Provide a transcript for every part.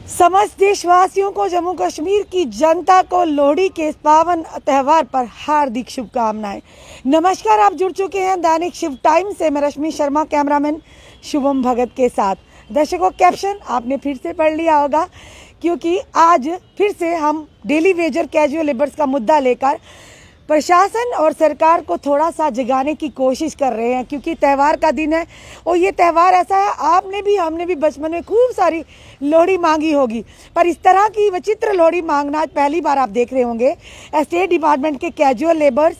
समस्त देशवासियों को, जम्मू कश्मीर की जनता को लोहड़ी के इस पावन त्यौहार पर हार्दिक शुभकामनाएं। नमस्कार, आप जुड़ चुके हैं दैनिक शिव टाइम से। मैं रश्मि शर्मा, कैमरामैन शुभम भगत के साथ। दर्शकों, कैप्शन आपने फिर से पढ़ लिया होगा, क्योंकि आज फिर से हम डेली वेजर कैजुअल लेबर्स का मुद्दा लेकर प्रशासन और सरकार को थोड़ा सा जगाने की कोशिश कर रहे हैं, क्योंकि त्यौहार का दिन है। और ये त्यौहार ऐसा है, हमने भी बचपन में खूब सारी लोहड़ी मांगी होगी, पर इस तरह की विचित्र लोहड़ी मांगना आज पहली बार आप देख रहे होंगे। स्टेट डिपार्टमेंट के कैजुअल लेबर्स,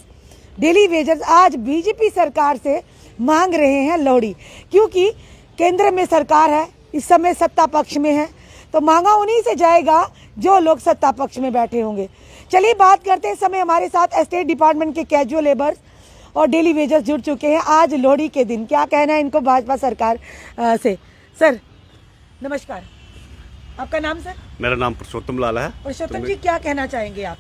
डेली वेजर्स आज बीजेपी सरकार से मांग रहे हैं लोहड़ी, क्योंकि केंद्र में सरकार है, इस समय सत्ता पक्ष में है, तो मांगा उन्हीं से जाएगा जो लोग सत्ता पक्ष में बैठे होंगे। चलिए बात करते हैं। समय हमारे साथ स्टेट डिपार्टमेंट के कैजुअल लेबर्स और डेली वेजर्स जुड़ चुके हैं। आज लोहड़ी के दिन क्या कहना है इनको भाजपा सरकार से। सर नमस्कार, आपका नाम सर? मेरा नाम पुरुषोत्तम लाल है। पुरुषोत्तम जी, क्या कहना चाहेंगे आप?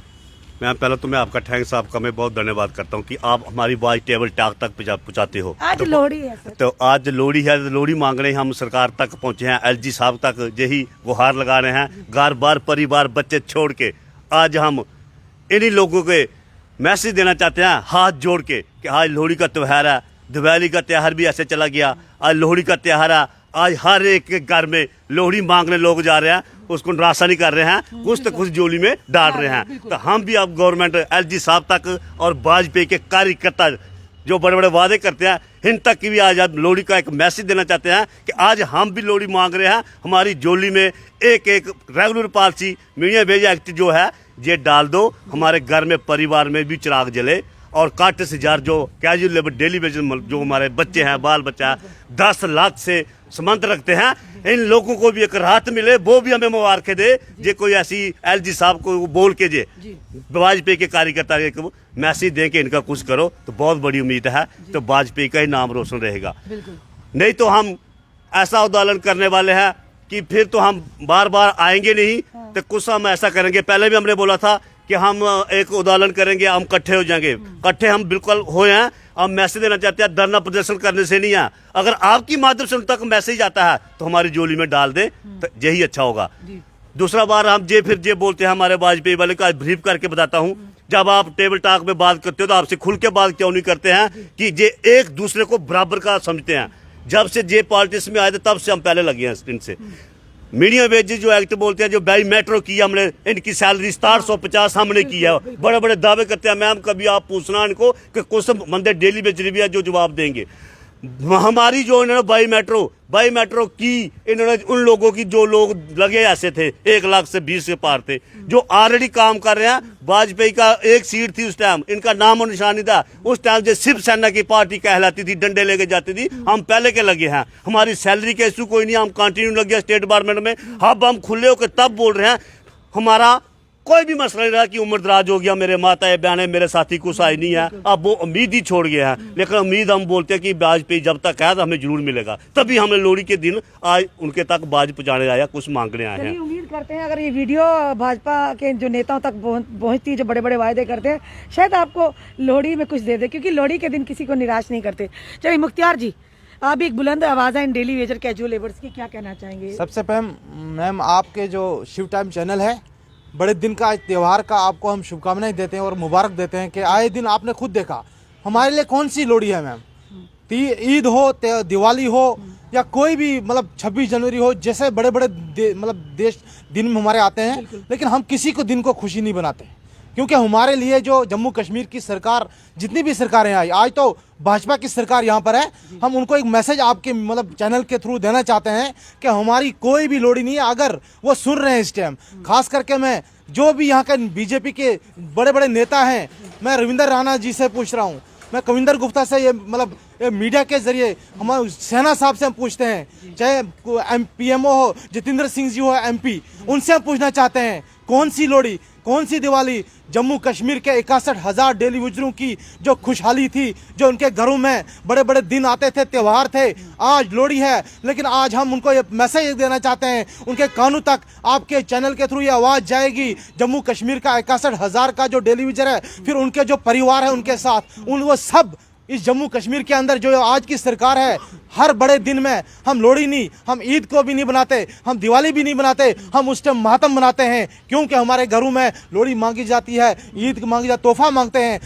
मैम, पहले तो मैं आपका थैंक्स, आपका मैं बहुत धन्यवाद करता हूँ कि आप हमारी आवाज टेबल टॉक तक पहुँचाते हो। आज लोहड़ी है सर, तो आज लोहड़ी है, लोहड़ी मांगने हम सरकार तक पहुँचे हैं, एलजी साहब तक यही गुहार लगा रहे हैं। घर बार परिवार बच्चे छोड़ के आज हम इन्हीं लोगों के मैसेज देना चाहते हैं, हाथ जोड़ के, कि आज लोहड़ी का त्यौहार है। दिवाली का त्यौहार भी ऐसे चला गया, आज लोहड़ी का त्यौहार है। आज हर एक के घर में लोहड़ी मांगने लोग जा रहे हैं, उसको निराशा नहीं कर रहे हैं, कुछ तो कुछ जोली में डाल रहे हैं। तो हम भी अब गवर्नमेंट, एलजी साहब तक और वाजपेयी के कार्यकर्ता जो बड़े बड़े वादे करते हैं, इन तक की भी आज लोहड़ी का एक मैसेज देना चाहते हैं कि आज हम भी लोहड़ी मांग रहे हैं। हमारी जोली में एक रेगुलर पॉलिसी मीडिया भेजा एक्ट जो है ये डाल दो, हमारे घर में परिवार में भी चिराग जले। और 61,000 जो कैजुअल लेबर डेली वेजेस जो हमारे बच्चे हैं, बाल बच्चा 10 लाख से संबंध रखते हैं, इन लोगों को भी एक राहत मिले, वो भी हमें मुबारकें दे। जे कोई ऐसी एलजी साहब को बोल के जे वाजपेयी के कार्यकर्ता एक मैसेज दें कि इनका कुछ करो, तो बहुत बड़ी उम्मीद है, तो वाजपेयी का ही नाम रोशन रहेगा। नहीं तो हम ऐसा आंदोलन करने वाले हैं कि फिर तो हम बार बार आएंगे नहीं। तो कुछ हम ऐसा करेंगे, पहले भी हमने बोला था कि हम एक आंदोलन करेंगे, हम इकट्ठे हो जाएंगे। इकट्ठे हम बिल्कुल हुए हैं। हम मैसेज देना चाहते हैं, धरना प्रदर्शन करने से नहीं है, अगर आपकी माध्यम से उन तक मैसेज आता है तो हमारी जोली में डाल दें, तो यही अच्छा होगा। दूसरा बार हम फिर बोलते हैं, हमारे वाजपेयी वाले का ब्रीफ करके बताता हूँ, जब आप टेबल टॉक में बात करते हो तो आपसे खुल के बात क्यों नहीं करते हैं कि ये एक दूसरे को बराबर का समझते हैं। जब से जे पॉलिटिक्स में आए थे तब से हम पहले लगे हैं इनसे। मीडिया वेजेस जो एक्ट बोलते हैं, जो बाई मेट्रो किया हमने, इनकी सैलरी 750 हमने किया। बड़े बड़े दावे करते हैं। मैम, कभी आप पूछना इनको कि कुछ बंदे डेली वेज रिव्यू जो जवाब देंगे। हमारी जो इन्होंने बाई मेट्रो की, इन्होंने उन लोगों की जो लोग लगे ऐसे थे 1 लाख से 20 के पार थे, जो ऑलरेडी काम कर रहे हैं। वाजपेयी का एक सीट थी उस टाइम, इनका नाम और निशान नहीं था। उस टाइम जो शिवसेना की पार्टी कहलाती थी, डंडे लेके जाती थी, हम पहले के लगे हैं। हमारी सैलरी के इशू कोई नहीं, हम कंटिन्यू लगे स्टेट डिपार्टमेंट में। अब हम खुले होकर तब बोल रहे हैं, हमारा कोई भी मसला नहीं रहा कि उम्र दराज हो गया, मेरे माता बहने मेरे साथी कुछ आई नहीं है, अब वो उम्मीद ही छोड़ गए हैं। लेकिन उम्मीद हम बोलते हैं कि वाजपेयी जब तक है तो हमें जरूर मिलेगा। तभी हमने लोहड़ी के दिन आज उनके तक बाज पहुंचाने आया, कुछ मांगने आए हैं। उम्मीद करते हैं अगर ये वीडियो भाजपा के जो नेताओं तक पहुंचती, जो बड़े बड़े वायदे करते हैं, शायद आपको लोहड़ी में कुछ दे दे, क्योंकि लोहड़ी के दिन किसी को निराश नहीं करते। चलिए मुख्तार जी, आप भी एक बुलंद आवाज है इन डेली वेजर कैजुअल लेबर्स की, क्या कहना चाहेंगे? सबसे पहले मैम, आपके जो शिव टाइम चैनल है, बड़े दिन का त्यौहार का आपको हम शुभकामनाएं देते हैं और मुबारक देते हैं कि आए दिन आपने खुद देखा हमारे लिए कौन सी लोहड़ी है मैम। ईद हो, दिवाली हो, या कोई भी मतलब 26 जनवरी हो, जैसे बड़े बड़े देश दिन हमारे आते हैं, लेकिन हम किसी को दिन को खुशी नहीं बनाते, क्योंकि हमारे लिए जो जम्मू कश्मीर की सरकार, जितनी भी सरकारें आई, आज तो भाजपा की सरकार यहाँ पर है, हम उनको एक मैसेज आपके चैनल के थ्रू देना चाहते हैं कि हमारी कोई भी लोहड़ी नहीं है। अगर वो सुन रहे हैं इस टाइम, खास करके मैं जो भी यहाँ के बीजेपी के बड़े बड़े नेता हैं, मैं रविंदर राणा जी से पूछ रहा हूँ, मैं कविंदर गुप्ता से, ये मीडिया के जरिए हमारे सेना साहब से हम पूछते हैं, चाहे PMO हो, जितेंद्र सिंह जी हो MP, उनसे हम पूछना चाहते हैं, कौन सी लोहड़ी, कौन सी दिवाली जम्मू कश्मीर के 61,000 डेली वेजरों की जो खुशहाली थी, जो उनके घरों में बड़े बड़े दिन आते थे, त्यौहार थे, आज लोहड़ी है। लेकिन आज हम उनको ये मैसेज देना चाहते हैं, उनके कानों तक आपके चैनल के थ्रू ये आवाज़ जाएगी। जम्मू कश्मीर का 61,000 का जो डेली वेजर है, फिर उनके जो परिवार है उनके साथ, वो सब इस जम्मू कश्मीर के अंदर जो आज की सरकार है, हर बड़े दिन में हम लोहड़ी नहीं, हम ईद को भी नहीं बनाते, हम दिवाली भी नहीं बनाते, हम उस टाइम मातम मनाते हैं, क्योंकि हमारे घरों में लोहड़ी मांगी जाती है, ईद की मांगी जाती, तोहफा मांगते हैं।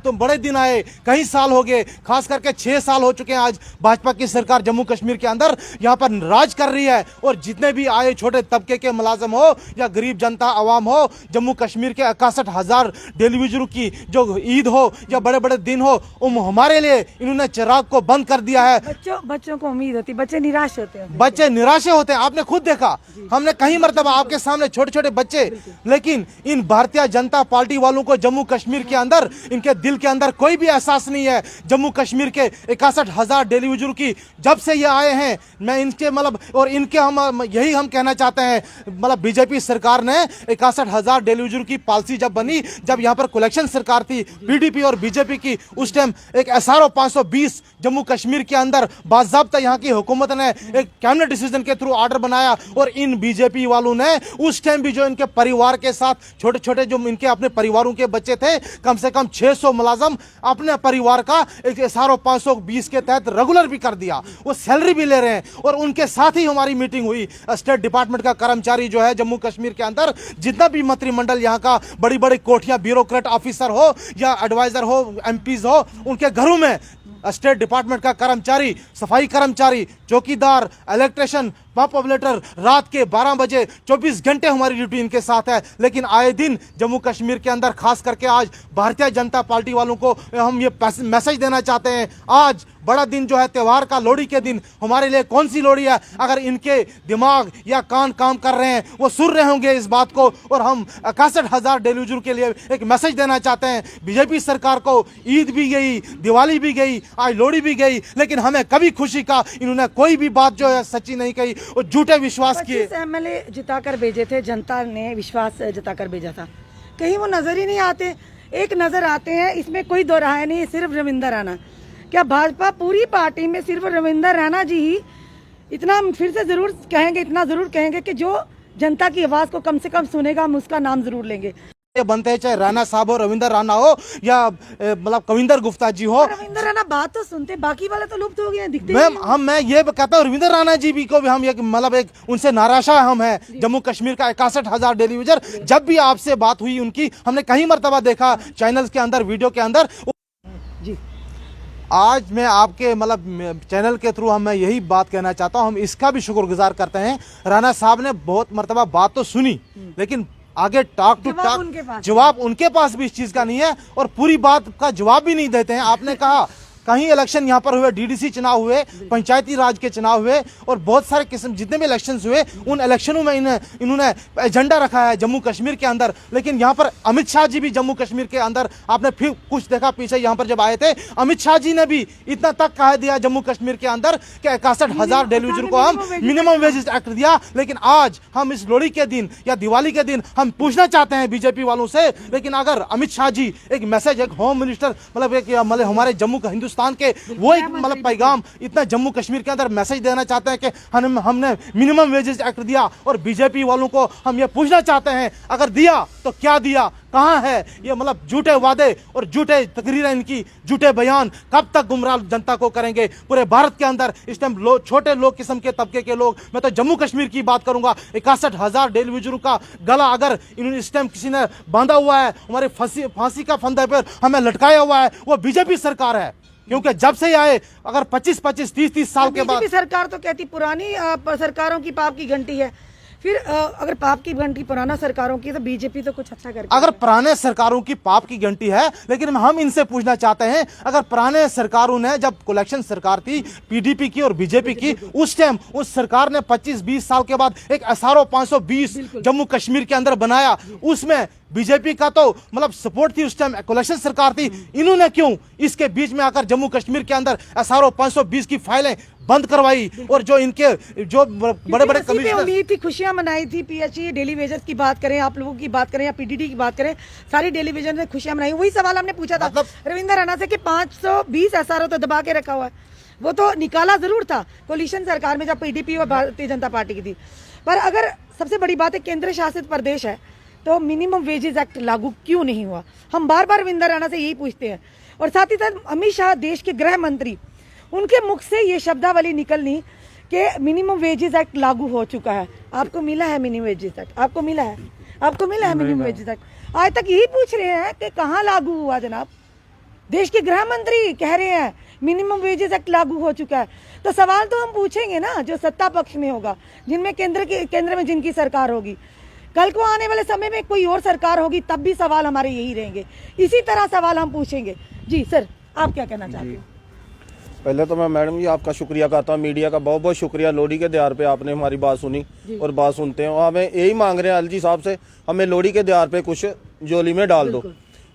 तो बड़े दिन आए, कई साल हो गए, खास करके 6 साल हो चुके हैं आज भाजपा की सरकार जम्मू कश्मीर के अंदर यहाँ पर राज कर रही है। और जितने भी आए छोटे तबके के मुलाजम हो या गरीब जनता आवाम हो, जम्मू कश्मीर के 61,000 डेली वेजरों की जो ईद हो या बड़े बड़े दिन हो, हमारे लिए इन्होंने चिराग को बंद कर दिया है। बच्चों को उम्मीद होती, बच्चे निराश होते हैं, बच्चे निराशे होते हैं। आपने खुद देखा, हमने कई मरतबा आपके सामने छोटे छोटे बच्चे, लेकिन इन भारतीय जनता पार्टी वालों को जम्मू कश्मीर के अंदर, इनके दिल के अंदर कोई भी एहसास नहीं है। जम्मू कश्मीर के 61,000 डेली वेजरों की जब से ये आए हैं, मैं इनके मतलब और इनके हम यही हम कहना चाहते हैं, मतलब बीजेपी सरकार ने 61,000 डेली वेजरों की पॉलिसी जब बनी, जब यहाँ पर कलेक्शन सरकार थी पीडीपी और बीजेपी की, उस टाइम एक SRO 520 जम्मू कश्मीर के अंदर बाज़ाब्ता यहाँ की हुकूमत ने एक कैबिनेट डिसीजन के थ्रू ऑर्डर बनाया। और इन बीजेपी वालों ने उस टाइम भी जो इनके परिवार के साथ छोटे छोटे जो इनके अपने परिवारों के बच्चे थे, कम से कम 600 मुलाजम अपने परिवार का एक SRO 520 के तहत रेगुलर भी कर दिया, वो सैलरी भी ले रहे हैं। और उनके साथ ही हमारी मीटिंग हुई। स्टेट डिपार्टमेंट का कर्मचारी जो है जम्मू कश्मीर के अंदर, जितना भी मंत्रिमंडल यहाँ का, बड़ी बड़ी कोठियां, ब्यूरोक्रेट ऑफिसर हो या एडवाइजर हो, MPs हो, उनके घरों में स्टेट डिपार्टमेंट का कर्मचारी, सफाई कर्मचारी, चौकीदार, इलेक्ट्रिशियन, पंप ऑपरेटर, रात के 12 बजे 24 घंटे हमारी ड्यूटी इनके साथ है। लेकिन आए दिन जम्मू कश्मीर के अंदर, खास करके आज भारतीय जनता पार्टी वालों को हम ये मैसेज देना चाहते हैं, आज बड़ा दिन जो है त्योहार का, लोहड़ी के दिन, हमारे लिए कौन सी लोहड़ी है? अगर इनके दिमाग या कान काम कर रहे हैं, वो सुन रहे होंगे इस बात को। और हम 61,000 डेली वेजर के लिए एक मैसेज देना चाहते हैं बीजेपी सरकार को। ईद भी गई, दिवाली भी गई, आज लोहड़ी भी गई, लेकिन हमें कभी खुशी का इन्होंने कोई भी बात जो है सच्ची नहीं कही और झूठे विश्वास किए। MLA जिताकर भेजे थे, जनता ने विश्वास जताकर भेजा था, कहीं वो नजर ही नहीं आते। एक नजर आते हैं, इसमें कोई दो राय नहीं, सिर्फ रविंदर राणा। क्या भाजपा पूरी पार्टी में सिर्फ रविंदर राणा जी ही इतना, फिर से जरूर कहेंगे, इतना जरूर कहेंगे कि जो जनता की आवाज को कम से कम सुनेगा, हम उसका नाम जरूर लेंगे। बनते हैं, चाहे राणा साहब हो, रविंदर राणा हो या मतलब कविंदर गुप्ता जी हो। रविंदर राणा बात तो सुनते, बाकी वाले तो लुप्त हो गए, दिखते मैं ये कहता हूँ, रविंदर राणा जी भी को भी हम एक मतलब एक उनसे नाराशा हम है। जम्मू कश्मीर का 61,000 डेली वेजर, जब भी आपसे बात हुई उनकी, हमने कई मरतबा देखा चैनल्स के अंदर, वीडियो के अंदर जी। आज मैं आपके मतलब चैनल के थ्रू मैं यही बात कहना चाहता हूँ, हम इसका भी शुक्रगुजार करते हैं। राणा साहब ने बहुत मरतबा बात तो सुनी, लेकिन आगे टॉक टू टॉक जवाब उनके पास भी इस चीज का नहीं है और पूरी बात का जवाब भी नहीं देते हैं। आपने कहा कहीं इलेक्शन यहाँ पर हुए, डीडीसी चुनाव हुए, पंचायती राज के चुनाव हुए और बहुत सारे किस्म जितने भी इलेक्शंस हुए, उन इलेक्शनों में इन्होंने एजेंडा रखा है जम्मू कश्मीर के अंदर। लेकिन यहाँ पर अमित शाह जी भी जम्मू कश्मीर के अंदर, आपने फिर कुछ देखा पीछे यहाँ पर जब आए थे, अमित शाह जी ने भी इतना तक कह दिया जम्मू कश्मीर के अंदर कि 61,000 डेली वेजर को हम मिनिमम वेजेस एक्ट दिया। लेकिन आज हम इस लोहड़ी के दिन या दिवाली के दिन हम पूछना चाहते हैं बीजेपी वालों से, लेकिन अगर अमित शाह जी एक मैसेज, एक होम मिनिस्टर मतलब एक हमारे जम्मू का हिंदुस्तान के, वो एक मतलब पैगाम इतना जम्मू कश्मीर के अंदर मैसेज देना चाहते हैं कि हमने मिनिमम वेजेस एक्ट दिया, और बीजेपी वालों को हम ये पूछना चाहते हैं, अगर दिया तो क्या दिया, कहां है ये मतलब झूठे वादे और झूठे तकरीरें, इनकी झूठे बयान कब तक गुमराह जनता को करेंगे पूरे भारत के अंदर। इस टाइम छोटे लोग किस्म के तबके के लोग, मैं तो जम्मू कश्मीर की बात करूंगा, 61,000 डेली वेजरों का गला अगर इन्होंने इस टाइम किसी ने बांधा हुआ है, हमारे फांसी का फंदे पर हमें लटकाया हुआ है, वो बीजेपी सरकार है। क्योंकि जब से आए, अगर 25-25, 30-30 साल के बाद, सरकार तो कहती पुरानी सरकारों की पाप की घंटी है, फिर अगर पाप की घंटी पुराना सरकारों की, तो बीजेपी तो कुछ अच्छा करती है। अगर पुराने सरकारों की पाप की घंटी है, लेकिन हम इनसे पूछना चाहते हैं, अगर पुराने सरकारों ने, जब कलेक्शन सरकार थी पीडीपी की और बीजेपी की, उस टाइम उस सरकार ने 25-20 साल के बाद एक SRO 520 जम्मू कश्मीर के अंदर बनाया, उसमें बीजेपी का तो मतलब सपोर्ट थी, उस टाइम कलेक्शन सरकार थी, इन्होंने क्यों इसके बीच में आकर जम्मू कश्मीर के अंदर SRO 520 की फाइलें बंद करवाई? और जो इनके जो बड़े बड़े कमिश्नर, उम्मीद थी, खुशियां मनाई थी, PHE डेली वेजर्स की बात करें, आप लोगों की बात करें या PDD की बात करें, सारी डेली वेजर ने खुशियां मनाई। वही सवाल हमने पूछा था रविंदर राणा से कि 520 SRO तो दबा के रखा हुआ है, वो तो निकाला जरूर था कोलिशन सरकार में जब PDP और भारतीय जनता पार्टी की थी। पर अगर सबसे बड़ी बात है, केंद्र शासित प्रदेश है, तो मिनिमम वेजेस एक्ट लागू क्यों नहीं हुआ? हम बार बार रविंदर राणा से यही पूछते हैं। और साथ ही साथ अमित शाह देश के गृह मंत्री, उनके मुख से ये शब्दावली निकलनी कि मिनिमम वेजेस एक्ट लागू हो चुका है। आपको मिला है मिनिमम वेजेस एक्ट? आपको मिला है? आपको मिला है मिनिमम वेजेस एक्ट? आज तक यही पूछ रहे हैं कि कहाँ लागू हुआ जनाब। देश के गृह मंत्री कह रहे हैं मिनिमम वेजेस एक्ट लागू हो चुका है। तो सवाल तो हम पूछेंगे ना जो सत्ता पक्ष में होगा, जिनमें केंद्र में जिनकी सरकार होगी। कल को आने वाले समय में कोई और सरकार होगी तब भी सवाल हमारे यही रहेंगे, इसी तरह सवाल हम पूछेंगे। जी सर, आप क्या कहना चाहते हैं? पहले तो मैं मैडम जी आपका शुक्रिया करता हूँ, मीडिया का बहुत बहुत शुक्रिया। लोहड़ी के त्योहार पे आपने हमारी बात सुनी और बात सुनते हैं। और हमें यही मांग रहे हैं एलजी साहब से, हमें लोहड़ी के त्योहार पे कुछ जोली में डाल दो।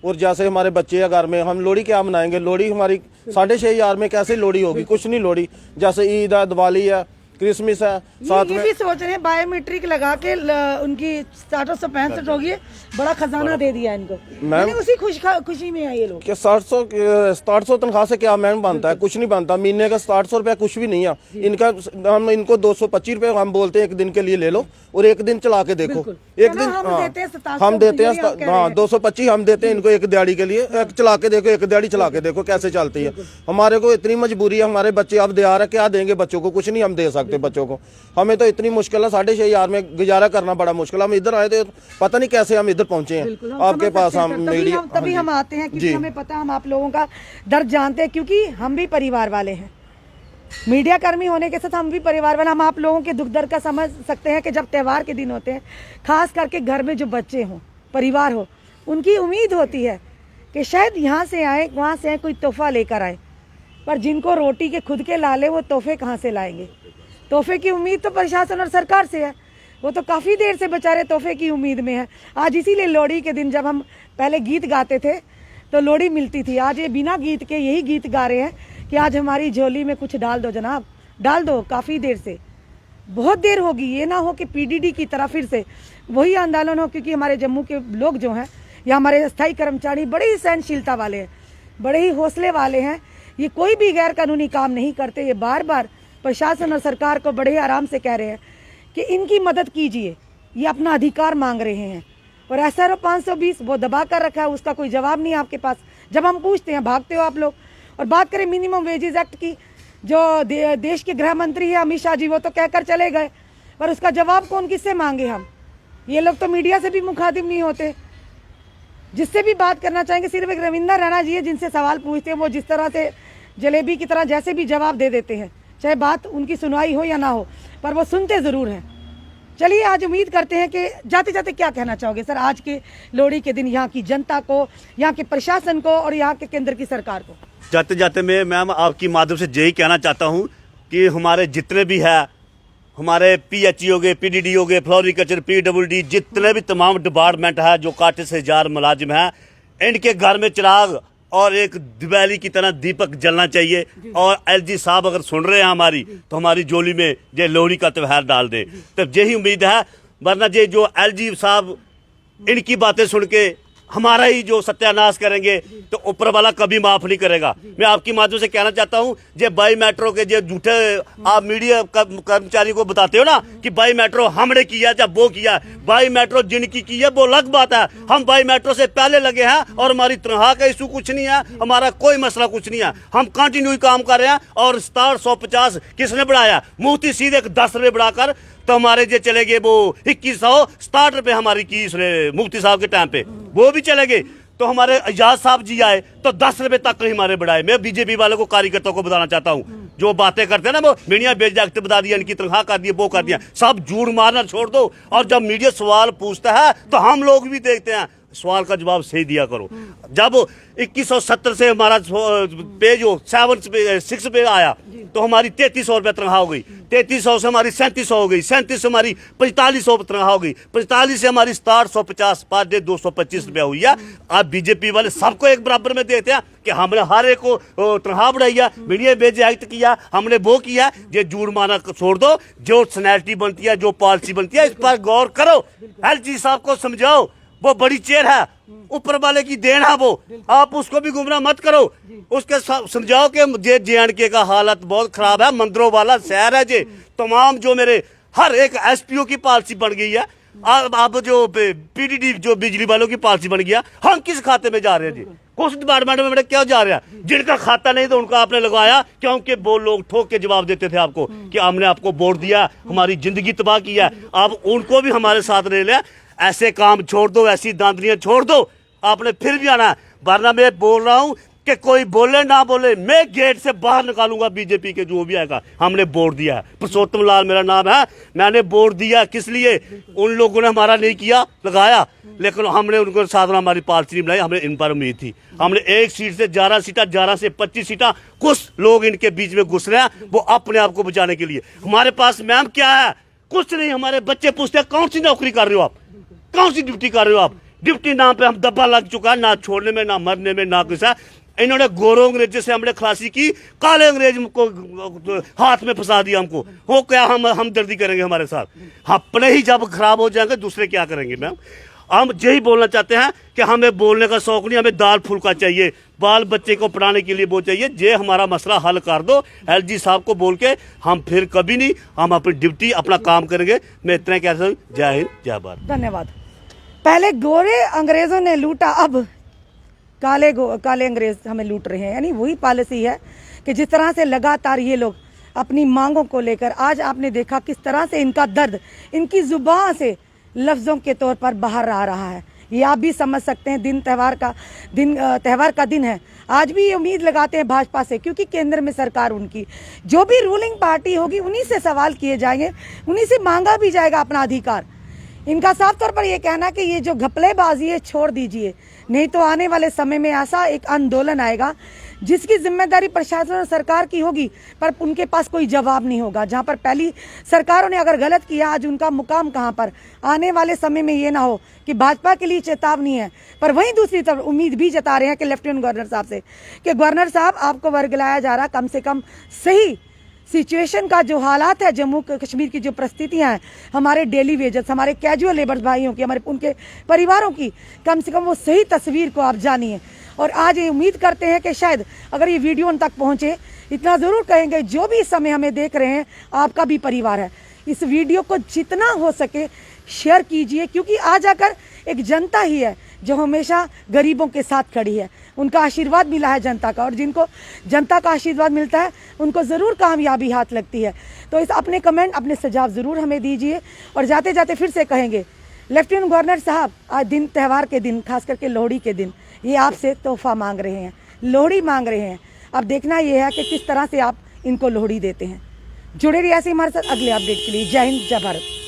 और जैसे हमारे बच्चे या घर में हम लोहड़ी क्या मनाएंगे? लोहड़ी हमारी 6,500 में कैसे लोहड़ी होगी? कुछ नहीं लोहड़ी। जैसे ईद है, दिवाली है, क्रिसमस है, साथ ये में भी सोच रहे हैं बायोमेट्रिक लगा के उनकी स्टार्टअप 65 होगी, बड़ा खजाना दे दिया इनको। मैंने उसी खुशी में है ये लोग। 700 तनख्वाह से क्या मैम बनता है? कुछ नहीं बनता। महीने का 700 रुपया कुछ भी नहीं है इनका। हम इनको 225 रुपये हम बोलते हैं एक दिन के लिए ले लो और एक दिन चला के देखो। एक दिन हम देते हैं, हाँ 225 हम देते हैं इनको एक दिहाड़ी के लिए। एक चला के देखो, एक दिहाड़ी चला के देखो कैसे चलती है। हमारे को इतनी मजबूरी है, हमारे बच्चे अब दिहाड़ है, क्या देंगे बच्चों को? कुछ नहीं हम दे सकते बच्चों को। हमें तो इतनी मुश्किल है, 6,500 में गुजारा करना बड़ा मुश्किल है। हम इधर आए थे, पता नहीं कैसे हम इधर पहुंचे हैं आपके पास। हम मीडिया तभी हम आते हैं क्योंकि हमें पता, हम आप लोगों का दर्द जानते हैं, क्योंकि हम भी परिवार वाले हैं। मीडिया कर्मी होने के साथ हम भी परिवार वाले, हम आप लोगों के दुख दर्द का समझ सकते हैं कि जब त्योहार के दिन होते हैं, खास करके घर में जो बच्चे हों, परिवार हो, उनकी उम्मीद होती है कि शायद यहाँ से आए, वहाँ से आए, कोई तोहफा लेकर आए। पर जिनको रोटी के खुद के लाले, वो तोहफे कहाँ से लाएंगे? तोहफे की उम्मीद तो प्रशासन और सरकार से है। वो तो काफ़ी देर से बेचारे तोहफे की उम्मीद में है। आज इसीलिए लोहड़ी के दिन जब हम पहले गीत गाते थे तो लोहड़ी मिलती थी, आज ये बिना गीत के यही गीत गा रहे हैं कि आज हमारी झोली में कुछ डाल दो जनाब, डाल दो। काफ़ी देर से, बहुत देर होगी। ये ना हो कि पीडीडी की तरह फिर से वही आंदोलन हो, क्योंकि हमारे जम्मू के लोग जो हैं या हमारे स्थायी कर्मचारी बड़े ही सहनशीलता वाले हैं, बड़े ही हौसले वाले हैं। ये कोई भी गैर कानूनी काम नहीं करते। ये बार बार प्रशासन और सरकार को बड़े ही आराम से कह रहे हैं कि इनकी मदद कीजिए, ये अपना अधिकार मांग रहे हैं। और SRO 520 वो दबा कर रखा है, उसका कोई जवाब नहीं आपके पास। जब हम पूछते हैं भागते हो आप लोग। और बात करें मिनिमम वेजेस एक्ट की, जो देश के गृह मंत्री है अमित शाह जी, वो तो कहकर चले गए, पर उसका जवाब कौन, किससे मांगे हम? ये लोग तो मीडिया से भी मुखातिब नहीं होते। जिससे भी बात करना चाहेंगे सिर्फ एक रविंदर रैना जी है, जिनसे सवाल पूछते हैं, वो जिस तरह से जलेबी की तरह जैसे भी जवाब दे देते हैं, चाहे बात उनकी सुनवाई हो या ना हो, पर वो सुनते ज़रूर हैं। चलिए, आज उम्मीद करते हैं कि जाते जाते क्या कहना चाहोगे सर आज के लोहड़ी के दिन यहाँ की जनता को, यहाँ के प्रशासन को और यहाँ के केंद्र की सरकार को? जाते जाते मैं मैम आपकी माध्यम से यही कहना चाहता हूँ कि हमारे जितने भी है, हमारे PHE हो गए, PDD हो गए, फ्लोरिकल्चर, PWD, जितने भी तमाम डिपार्टमेंट है जो 61,000 मुलाजिम हैं, इनके घर में चिराग और एक दिवाली की तरह दीपक जलना चाहिए। और LG साहब अगर सुन रहे हैं हमारी, तो हमारी झोली में ये लोहड़ी का त्यौहार डाल दे। तो यही उम्मीद है, वरना ये जो LG साहब इनकी बातें सुन के हमारा ही जो सत्यानाश करेंगे तो ऊपर वाला कभी माफ नहीं करेगा। मैं आपकी माध्यम से कहना चाहता हूं, ये बाई मेट्रो के जो झूठे आप मीडिया कर्मचारी को बताते हो ना कि बाई मेट्रो हमने किया या वो किया, बाई मेट्रो जिनकी की है वो अलग बात है। हम बाई मेट्रो से पहले लगे हैं और हमारी तनख्वाह का इशू कुछ नहीं है, हमारा कोई मसला कुछ नहीं है। हम कंटिन्यू काम कर रहे हैं। और 150 किसने बढ़ाया? मुफ्ती सीधे 10 रुपये बढ़ाकर तो हमारे जो चले गए वो 2160 रुपये हमारी की मुफ्ती साहब के टाइम पे, वो भी चले गए। तो हमारे एजाज साहब जी आए तो 10 रुपये तक नहीं हमारे बढ़ाए। मैं बीजेपी वालों को, कार्यकर्ताओं को बताना चाहता हूँ, जो बातें करते हैं ना वो मीडिया बेच जाकर बता दिया, इनकी तनख्वाह कर दी, वो कर दिया, सब झूठ मारना छोड़ दो। और जब मीडिया सवाल पूछता है तो हम लोग भी देखते हैं, सवाल का जवाब सही दिया करो। जब 2170 से हमारा पेज 6 पे आया तो हमारी 3300 रुपये तनख्वाह हो गई, 3300 से हमारी 3700 हो गई, 37 से हमारी 4500 तनख्वाह हो गई, 45 से हमारी 750 पर डे 225 रुपया हुई है। आप बीजेपी वाले सबको एक बराबर में देते हैं कि हमने हर एक को तनख्वाह बढ़ाई है, मीडिया बेज एक्ट किया, हमने वो किया। ये झूठ मारना छोड़ दो। जो सैनिटी बनती है, जो पॉलिसी बनती है, इस पर गौर करो। LG साहब को समझाओ, वो बड़ी चेयर है, ऊपर वाले की देन है, वो आप उसको भी गुमराह मत करो। उसके समझाओ कि JNK का हालत बहुत खराब है, मंदिरों वाला शहर है। जे तमाम जो मेरे हर एक SPO की पॉलिसी बन गई है, अब जो PDD जो बिजली वालों की पॉलिसी बन गया, हम किस खाते में जा रहे हैं जी? कुछ डिपार्टमेंट में बेटा क्यों जा रहा है? जिनका खाता नहीं तो उनका आपने लगाया, क्योंकि वो लोग ठोक के जवाब देते थे आपको कि हमने आपको वोट दिया, हमारी जिंदगी तबाह किया। अब उनको भी हमारे साथ ले लिया। ऐसे काम छोड़ दो, ऐसी दांतनियां छोड़ दो, आपने फिर भी आना है। वरना मैं बोल रहा हूं कि कोई बोले ना बोले, मैं गेट से बाहर निकालूंगा बीजेपी के जो भी आएगा। हमने वोट दिया है, पुरुषोत्तम लाल मेरा नाम है, मैंने वोट दिया। किस लिए? उन लोगों ने हमारा नहीं किया, लगाया, लेकिन हमने उनको साथ में हमारी पार्टी नहीं बनाई। हमें इन पर उम्मीद थी। हमने एक सीट से 11 सीटा, 11 से 25 सीटा, कुछ लोग इनके बीच में घुस रहे हैं, वो अपने आप को बचाने के लिए। हमारे पास मैम क्या है? कुछ नहीं। हमारे बच्चे पूछते हैं कौन सी नौकरी कर रहे हो आप, कौन सी ड्यूटी कर रहे हो आप? ड्यूटी नाम पे हम दब्बा लग चुका है, ना छोड़ने में, ना मरने में, ना किसा। इन्होंने गोरों अंग्रेज से हमने खलासी की, काले अंग्रेज को हाथ में फंसा दिया हमको। वो क्या हम दर्दी करेंगे हमारे साथ? अपने ही जब खराब हो जाएंगे दूसरे क्या करेंगे मैम? हम यही बोलना चाहते हैं कि हमें बोलने का शौक नहीं, हमें दाल फुल्का चाहिए। बाल बच्चे को पढ़ाने के लिए वो चाहिए। जे हमारा मसला हल कर दो एलजी साहब को बोल के, हम फिर कभी नहीं, हम अपनी ड्यूटी अपना काम करेंगे। मैं इतना कह सकता हूँ। जय हिंद, जय भारत। धन्यवाद। पहले गोरे अंग्रेजों ने लूटा, अब काले अंग्रेज हमें लूट रहे हैं। यानी वही पॉलिसी है कि जिस तरह से लगातार ये लोग अपनी मांगों को लेकर, आज आपने देखा किस तरह से इनका दर्द इनकी जुबान से लफ्जों के तौर पर बाहर आ रहा है। ये आप भी समझ सकते हैं। त्यौहार का दिन है। आज भी ये उम्मीद लगाते हैं भाजपा से, क्योंकि केंद्र में सरकार उनकी, जो भी रूलिंग पार्टी होगी उन्हीं से सवाल किए जाएंगे, उन्हीं से मांगा भी जाएगा अपना अधिकार। इनका साफ तौर पर यह कहना कि ये जो घपलेबाजी है छोड़ दीजिए, नहीं तो आने वाले समय में ऐसा एक आंदोलन आएगा जिसकी जिम्मेदारी प्रशासन और सरकार की होगी, पर उनके पास कोई जवाब नहीं होगा। जहां पर पहली सरकारों ने अगर गलत किया, आज उनका मुकाम कहां पर? आने वाले समय में ये ना हो कि भाजपा के लिए चेतावनी है, पर वहीं दूसरी तरफ उम्मीद भी जता रहे हैं कि लेफ्टिनेंट गवर्नर साहब से कि गवर्नर साहब आपको वर्गलाया जा रहा, कम से कम सही सिचुएशन का जो हालात है, जम्मू कश्मीर की जो परिस्थितियां हैं, हमारे डेली वेजेस, हमारे कैजुअल लेबर्स भाइयों की, हमारे उनके परिवारों की, कम से कम वो सही तस्वीर को आप जानिए। और आज ये उम्मीद करते हैं कि शायद अगर ये वीडियो उन तक पहुंचे, इतना ज़रूर कहेंगे, जो भी इस समय हमें देख रहे हैं, आपका भी परिवार है। इस वीडियो को जितना हो सके शेयर कीजिए, क्योंकि आज आकर एक जनता ही है जो हमेशा गरीबों के साथ खड़ी है। उनका आशीर्वाद मिला है जनता का, और जिनको जनता का आशीर्वाद मिलता है उनको ज़रूर कामयाबी हाथ लगती है। तो इस अपने कमेंट, अपने सुझाव ज़रूर हमें दीजिए। और जाते जाते फिर से कहेंगे, लेफ्टिनेंट गवर्नर साहब, आज दिन त्यौहार के दिन, खास करके लोहड़ी के दिन, ये आपसे तोहफा मांग रहे हैं, लोहड़ी मांग रहे हैं। अब देखना यह है कि किस तरह से आप इनको लोहड़ी देते हैं। जुड़े रहिए ऐसे हमारे साथ अगले अपडेट के लिए। जय हिंद, जय भारत।